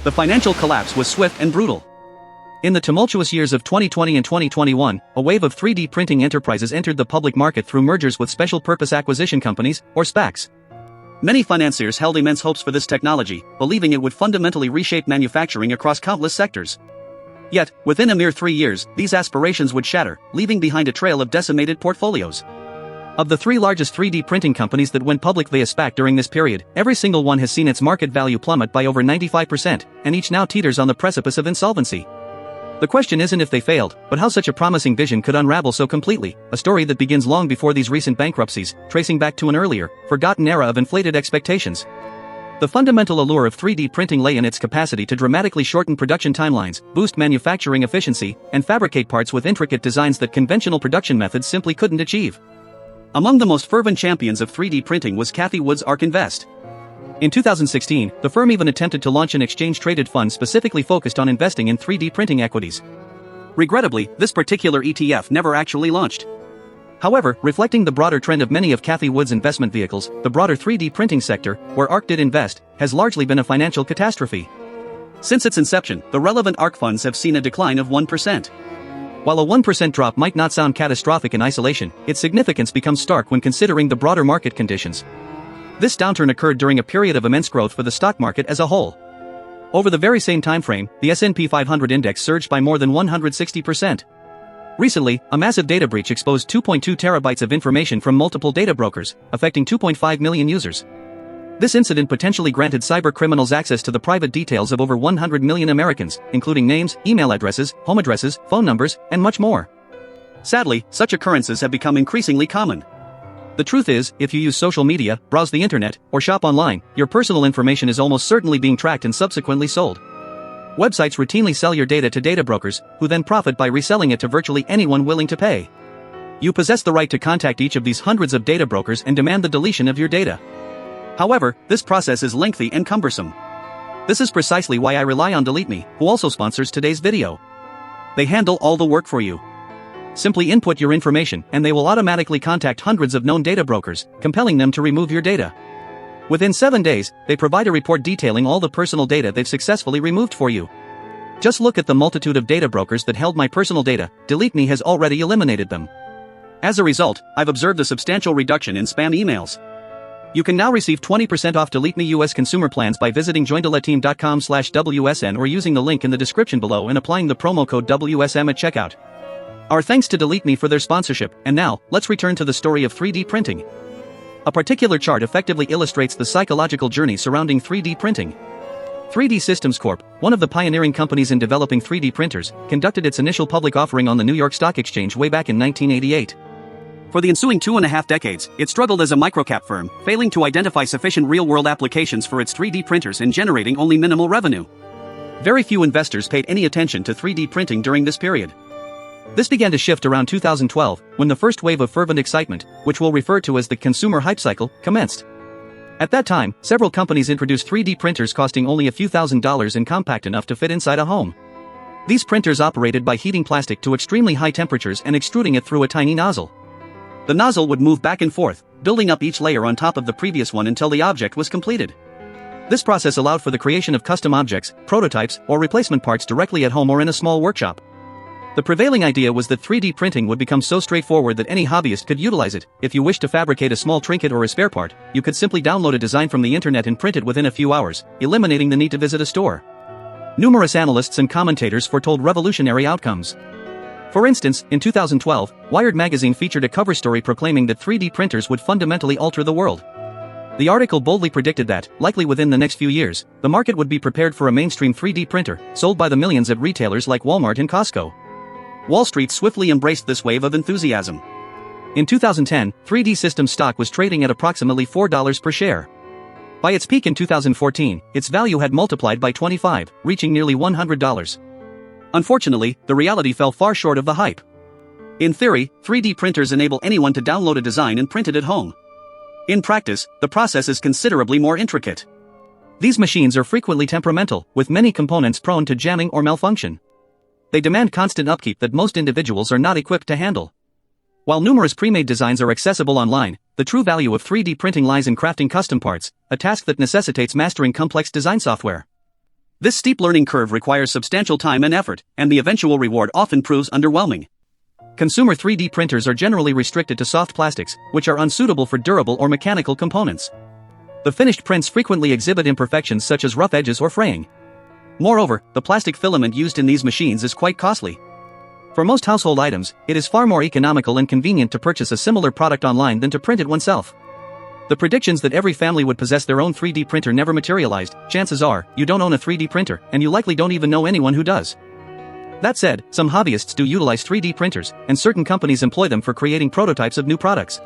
The financial collapse was swift and brutal. In the tumultuous years of 2020 and 2021, a wave of 3D printing enterprises entered the public market through mergers with special purpose acquisition companies, or SPACs. Many financiers held immense hopes for this technology, believing it would fundamentally reshape manufacturing across countless sectors. Yet, within a mere 3 years, these aspirations would shatter, leaving behind a trail of decimated portfolios. Of the 3 largest 3D printing companies that went public via SPAC during this period, every single one has seen its market value plummet by over 95%, and each now teeters on the precipice of insolvency. The question isn't if they failed, but how such a promising vision could unravel so completely, a story that begins long before these recent bankruptcies, tracing back to an earlier, forgotten era of inflated expectations. The fundamental allure of 3D printing lay in its capacity to dramatically shorten production timelines, boost manufacturing efficiency, and fabricate parts with intricate designs that conventional production methods simply couldn't achieve. Among the most fervent champions of 3D printing was Cathie Wood's ARK Invest. In 2016, the firm even attempted to launch an exchange-traded fund specifically focused on investing in 3D printing equities. Regrettably, this particular ETF never actually launched. However, reflecting the broader trend of many of Cathie Wood's investment vehicles, the broader 3D printing sector, where ARK did invest, has largely been a financial catastrophe. Since its inception, the relevant ARK funds have seen a decline of 1%. While a 1% drop might not sound catastrophic in isolation, its significance becomes stark when considering the broader market conditions. This downturn occurred during a period of immense growth for the stock market as a whole. Over the very same timeframe, the S&P 500 index surged by more than 160%. Recently, a massive data breach exposed 2.2 terabytes of information from multiple data brokers, affecting 2.5 million users. This incident potentially granted cyber criminals access to the private details of over 100 million Americans, including names, email addresses, home addresses, phone numbers, and much more. Sadly, such occurrences have become increasingly common. The truth is, if you use social media, browse the internet, or shop online, your personal information is almost certainly being tracked and subsequently sold. Websites routinely sell your data to data brokers, who then profit by reselling it to virtually anyone willing to pay. You possess the right to contact each of these hundreds of data brokers and demand the deletion of your data. However, this process is lengthy and cumbersome. This is precisely why I rely on DeleteMe, who also sponsors today's video. They handle all the work for you. Simply input your information and they will automatically contact hundreds of known data brokers, compelling them to remove your data. Within 7 days, they provide a report detailing all the personal data they've successfully removed for you. Just look at the multitude of data brokers that held my personal data. DeleteMe has already eliminated them. As a result, I've observed a substantial reduction in spam emails. You can now receive 20% off DeleteMe US consumer plans by visiting joindeleteam.com/WSN or using the link in the description below and applying the promo code WSM at checkout. Our thanks to DeleteMe for their sponsorship, and now, let's return to the story of 3D printing. A particular chart effectively illustrates the psychological journey surrounding 3D printing. 3D Systems Corp, one of the pioneering companies in developing 3D printers, conducted its initial public offering on the New York Stock Exchange way back in 1988. For the ensuing 2.5 decades, it struggled as a microcap firm, failing to identify sufficient real-world applications for its 3D printers and generating only minimal revenue. Very few investors paid any attention to 3D printing during this period. This began to shift around 2012, when the first wave of fervent excitement, which we'll refer to as the consumer hype cycle, commenced. At that time, several companies introduced 3D printers costing only a few $1,000s and compact enough to fit inside a home. These printers operated by heating plastic to extremely high temperatures and extruding it through a tiny nozzle. The nozzle would move back and forth, building up each layer on top of the previous one until the object was completed. This process allowed for the creation of custom objects, prototypes, or replacement parts directly at home or in a small workshop. The prevailing idea was that 3D printing would become so straightforward that any hobbyist could utilize it. If you wished to fabricate a small trinket or a spare part, you could simply download a design from the internet and print it within a few hours, eliminating the need to visit a store. Numerous analysts and commentators foretold revolutionary outcomes. For instance, in 2012, Wired magazine featured a cover story proclaiming that 3D printers would fundamentally alter the world. The article boldly predicted that, likely within the next few years, the market would be prepared for a mainstream 3D printer, sold by the millions at retailers like Walmart and Costco. Wall Street swiftly embraced this wave of enthusiasm. In 2010, 3D Systems stock was trading at approximately $4 per share. By its peak in 2014, its value had multiplied by 25, reaching nearly $100. Unfortunately, the reality fell far short of the hype. In theory, 3D printers enable anyone to download a design and print it at home. In practice, the process is considerably more intricate. These machines are frequently temperamental, with many components prone to jamming or malfunction. They demand constant upkeep that most individuals are not equipped to handle. While numerous pre-made designs are accessible online, the true value of 3D printing lies in crafting custom parts, a task that necessitates mastering complex design software. This steep learning curve requires substantial time and effort, and the eventual reward often proves underwhelming. Consumer 3D printers are generally restricted to soft plastics, which are unsuitable for durable or mechanical components. The finished prints frequently exhibit imperfections such as rough edges or fraying. Moreover, the plastic filament used in these machines is quite costly. For most household items, it is far more economical and convenient to purchase a similar product online than to print it oneself. The predictions that every family would possess their own 3D printer never materialized. Chances are, you don't own a 3D printer, and you likely don't even know anyone who does. That said, some hobbyists do utilize 3D printers, and certain companies employ them for creating prototypes of new products.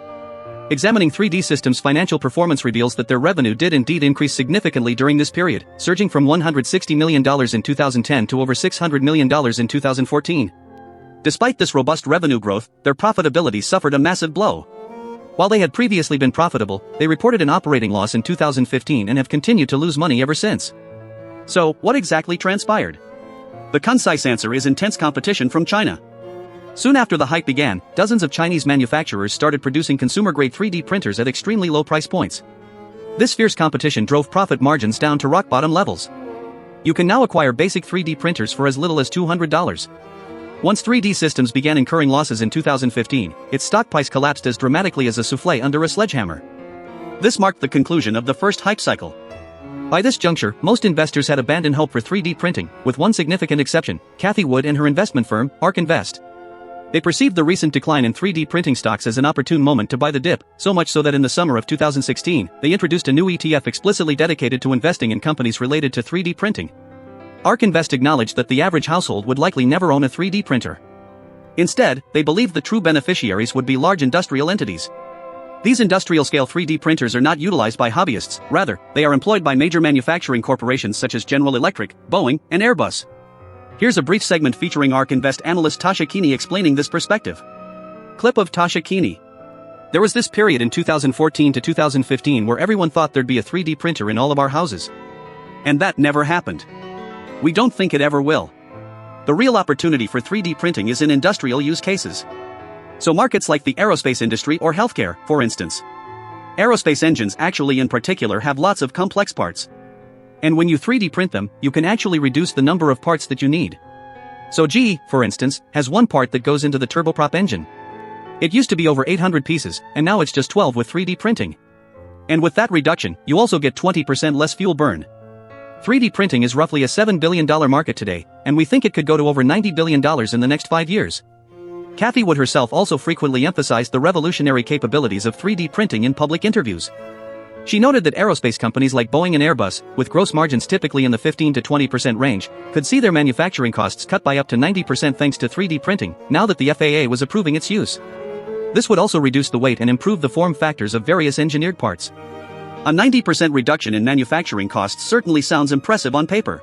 Examining 3D Systems' financial performance reveals that their revenue did indeed increase significantly during this period, surging from $160 million in 2010 to over $600 million in 2014. Despite this robust revenue growth, their profitability suffered a massive blow. While they had previously been profitable, they reported an operating loss in 2015 and have continued to lose money ever since. So, what exactly transpired? The concise answer is intense competition from China. Soon after the hype began, dozens of Chinese manufacturers started producing consumer-grade 3D printers at extremely low price points. This fierce competition drove profit margins down to rock-bottom levels. You can now acquire basic 3D printers for as little as $200. Once 3D Systems began incurring losses in 2015, its stock price collapsed as dramatically as a soufflé under a sledgehammer. This marked the conclusion of the first hype cycle. By this juncture, most investors had abandoned hope for 3D printing, with one significant exception, Cathie Wood and her investment firm, ARK Invest. They perceived the recent decline in 3D printing stocks as an opportune moment to buy the dip, so much so that in the summer of 2016, they introduced a new ETF explicitly dedicated to investing in companies related to 3D printing. ARK Invest acknowledged that the average household would likely never own a 3D printer. Instead, they believed the true beneficiaries would be large industrial entities. These industrial-scale 3D printers are not utilized by hobbyists, rather, they are employed by major manufacturing corporations such as General Electric, Boeing, and Airbus. Here's a brief segment featuring ARK Invest analyst Tasha Keeney explaining this perspective. Clip of Tasha Keeney. There was this period in 2014 to 2015 where everyone thought there'd be a 3D printer in all of our houses. And that never happened. We don't think it ever will. The real opportunity for 3D printing is in industrial use cases. So markets like the aerospace industry or healthcare, for instance. Aerospace engines actually in particular have lots of complex parts. And when you 3D print them, you can actually reduce the number of parts that you need. So GE, for instance, has one part that goes into the turboprop engine. It used to be over 800 pieces, and now it's just 12 with 3D printing. And with that reduction, you also get 20% less fuel burn. 3D printing is roughly a $7 billion market today, and we think it could go to over $90 billion in the next 5 years. Cathie Wood herself also frequently emphasized the revolutionary capabilities of 3D printing in public interviews. She noted that aerospace companies like Boeing and Airbus, with gross margins typically in the 15 to 20% range, could see their manufacturing costs cut by up to 90% thanks to 3D printing, now that the FAA was approving its use. This would also reduce the weight and improve the form factors of various engineered parts. A 90% reduction in manufacturing costs certainly sounds impressive on paper.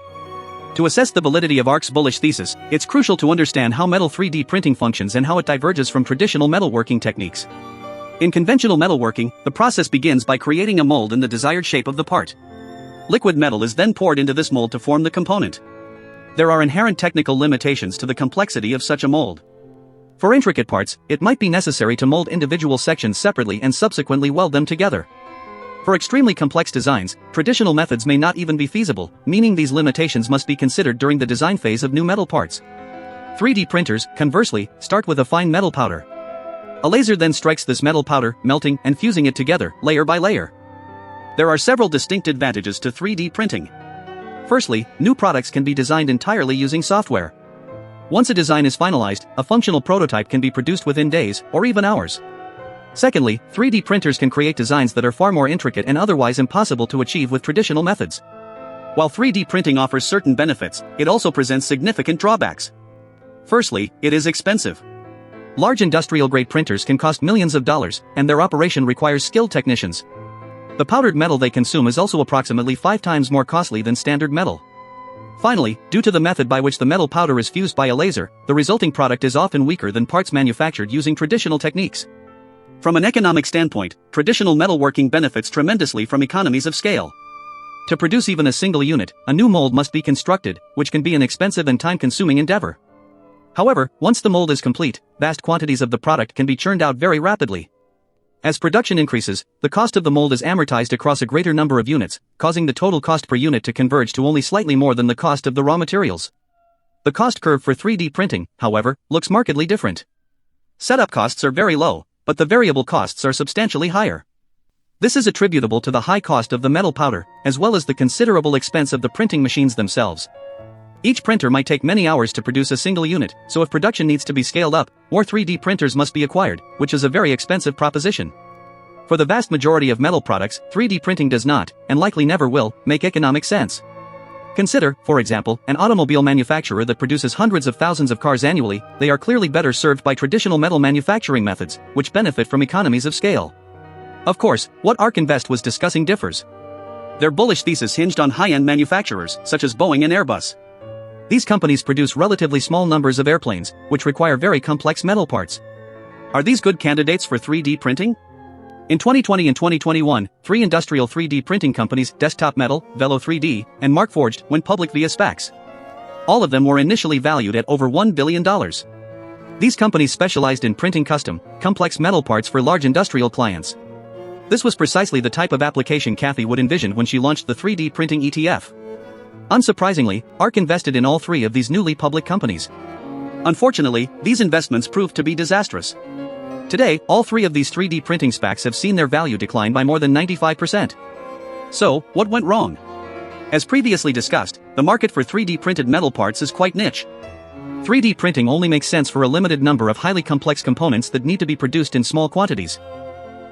To assess the validity of ARK's bullish thesis, it's crucial to understand how metal 3D printing functions and how it diverges from traditional metalworking techniques. In conventional metalworking, the process begins by creating a mold in the desired shape of the part. Liquid metal is then poured into this mold to form the component. There are inherent technical limitations to the complexity of such a mold. For intricate parts, it might be necessary to mold individual sections separately and subsequently weld them together. For extremely complex designs, traditional methods may not even be feasible, meaning these limitations must be considered during the design phase of new metal parts. 3D printers, conversely, start with a fine metal powder. A laser then strikes this metal powder, melting and fusing it together, layer by layer. There are several distinct advantages to 3D printing. Firstly, new products can be designed entirely using software. Once a design is finalized, a functional prototype can be produced within days, or even hours. Secondly, 3D printers can create designs that are far more intricate and otherwise impossible to achieve with traditional methods. While 3D printing offers certain benefits, it also presents significant drawbacks. Firstly, it is expensive. Large industrial-grade printers can cost millions of dollars, and their operation requires skilled technicians. The powdered metal they consume is also approximately 5 times more costly than standard metal. Finally, due to the method by which the metal powder is fused by a laser, the resulting product is often weaker than parts manufactured using traditional techniques. From an economic standpoint, traditional metalworking benefits tremendously from economies of scale. To produce even a single unit, a new mold must be constructed, which can be an expensive and time-consuming endeavor. However, once the mold is complete, vast quantities of the product can be churned out very rapidly. As production increases, the cost of the mold is amortized across a greater number of units, causing the total cost per unit to converge to only slightly more than the cost of the raw materials. The cost curve for 3D printing, however, looks markedly different. Setup costs are very low, but the variable costs are substantially higher. This is attributable to the high cost of the metal powder, as well as the considerable expense of the printing machines themselves. Each printer might take many hours to produce a single unit, so if production needs to be scaled up, more 3D printers must be acquired, which is a very expensive proposition. For the vast majority of metal products, 3D printing does not, and likely never will, make economic sense. Consider, for example, an automobile manufacturer that produces hundreds of thousands of cars annually. They are clearly better served by traditional metal manufacturing methods, which benefit from economies of scale. Of course, what ARK Invest was discussing differs. Their bullish thesis hinged on high-end manufacturers, such as Boeing and Airbus. These companies produce relatively small numbers of airplanes, which require very complex metal parts. Are these good candidates for 3D printing? In 2020 and 2021, 3 industrial 3D printing companies, Desktop Metal, Velo 3D, and Markforged, went public via SPACs. All of them were initially valued at over $1 billion. These companies specialized in printing custom, complex metal parts for large industrial clients. This was precisely the type of application Cathie Wood envisioned when she launched the 3D printing ETF. Unsurprisingly, ARK invested in all 3 of these newly public companies. Unfortunately, these investments proved to be disastrous. Today, all 3 of these 3D printing SPACs have seen their value decline by more than 95%. So, what went wrong? As previously discussed, the market for 3D printed metal parts is quite niche. 3D printing only makes sense for a limited number of highly complex components that need to be produced in small quantities.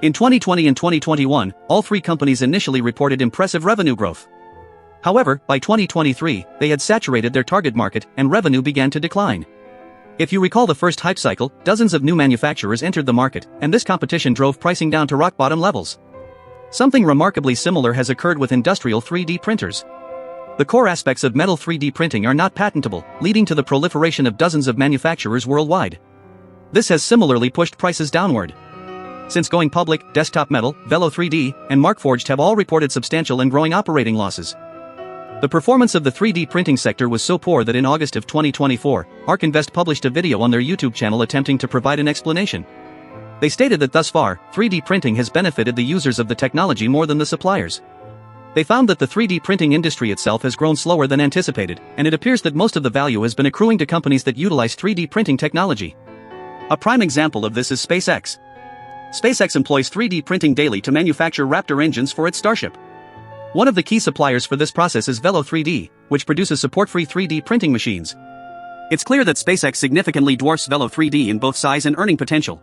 In 2020 and 2021, all 3 companies initially reported impressive revenue growth. However, by 2023, they had saturated their target market, and revenue began to decline. If you recall the first hype cycle, dozens of new manufacturers entered the market, and this competition drove pricing down to rock-bottom levels. Something remarkably similar has occurred with industrial 3D printers. The core aspects of metal 3D printing are not patentable, leading to the proliferation of dozens of manufacturers worldwide. This has similarly pushed prices downward. Since going public, Desktop Metal, Velo 3D, and Markforged have all reported substantial and growing operating losses. The performance of the 3D printing sector was so poor that in August of 2024, ARK Invest published a video on their YouTube channel attempting to provide an explanation. They stated that thus far, 3D printing has benefited the users of the technology more than the suppliers. They found that the 3D printing industry itself has grown slower than anticipated, and it appears that most of the value has been accruing to companies that utilize 3D printing technology. A prime example of this is SpaceX. SpaceX employs 3D printing daily to manufacture Raptor engines for its Starship. One of the key suppliers for this process is Velo 3D, which produces support-free 3D printing machines. It's clear that SpaceX significantly dwarfs Velo 3D in both size and earning potential.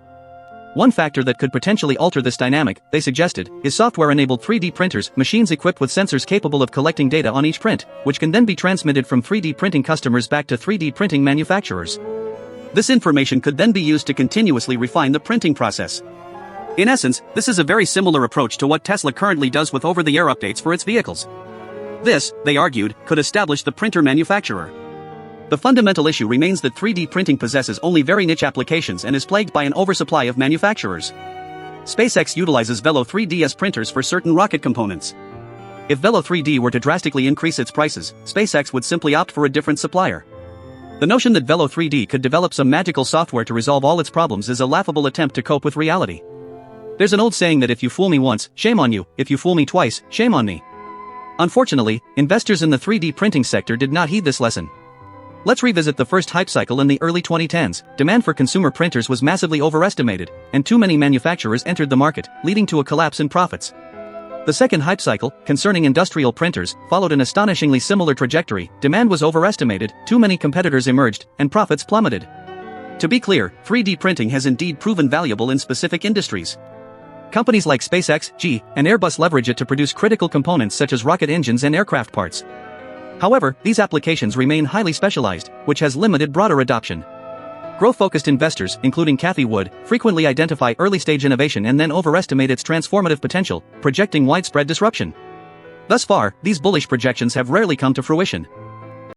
One factor that could potentially alter this dynamic, they suggested, is software-enabled 3D printers, machines equipped with sensors capable of collecting data on each print, which can then be transmitted from 3D printing customers back to 3D printing manufacturers. This information could then be used to continuously refine the printing process. In essence, this is a very similar approach to what Tesla currently does with over-the-air updates for its vehicles. This, they argued, could establish the printer manufacturer. The fundamental issue remains that 3D printing possesses only very niche applications and is plagued by an oversupply of manufacturers. SpaceX utilizes Velo 3D as printers for certain rocket components. If Velo 3D were to drastically increase its prices, SpaceX would simply opt for a different supplier. The notion that Velo 3D could develop some magical software to resolve all its problems is a laughable attempt to cope with reality. There's an old saying that if you fool me once, shame on you, if you fool me twice, shame on me. Unfortunately, investors in the 3D printing sector did not heed this lesson. Let's revisit the first hype cycle in the early 2010s. Demand for consumer printers was massively overestimated, and too many manufacturers entered the market, leading to a collapse in profits. The second hype cycle, concerning industrial printers, followed an astonishingly similar trajectory. Demand was overestimated, too many competitors emerged, and profits plummeted. To be clear, 3D printing has indeed proven valuable in specific industries. Companies like SpaceX, G, and Airbus leverage it to produce critical components such as rocket engines and aircraft parts. However, these applications remain highly specialized, which has limited broader adoption. Growth-focused investors, including Cathie Wood, frequently identify early-stage innovation and then overestimate its transformative potential, projecting widespread disruption. Thus far, these bullish projections have rarely come to fruition.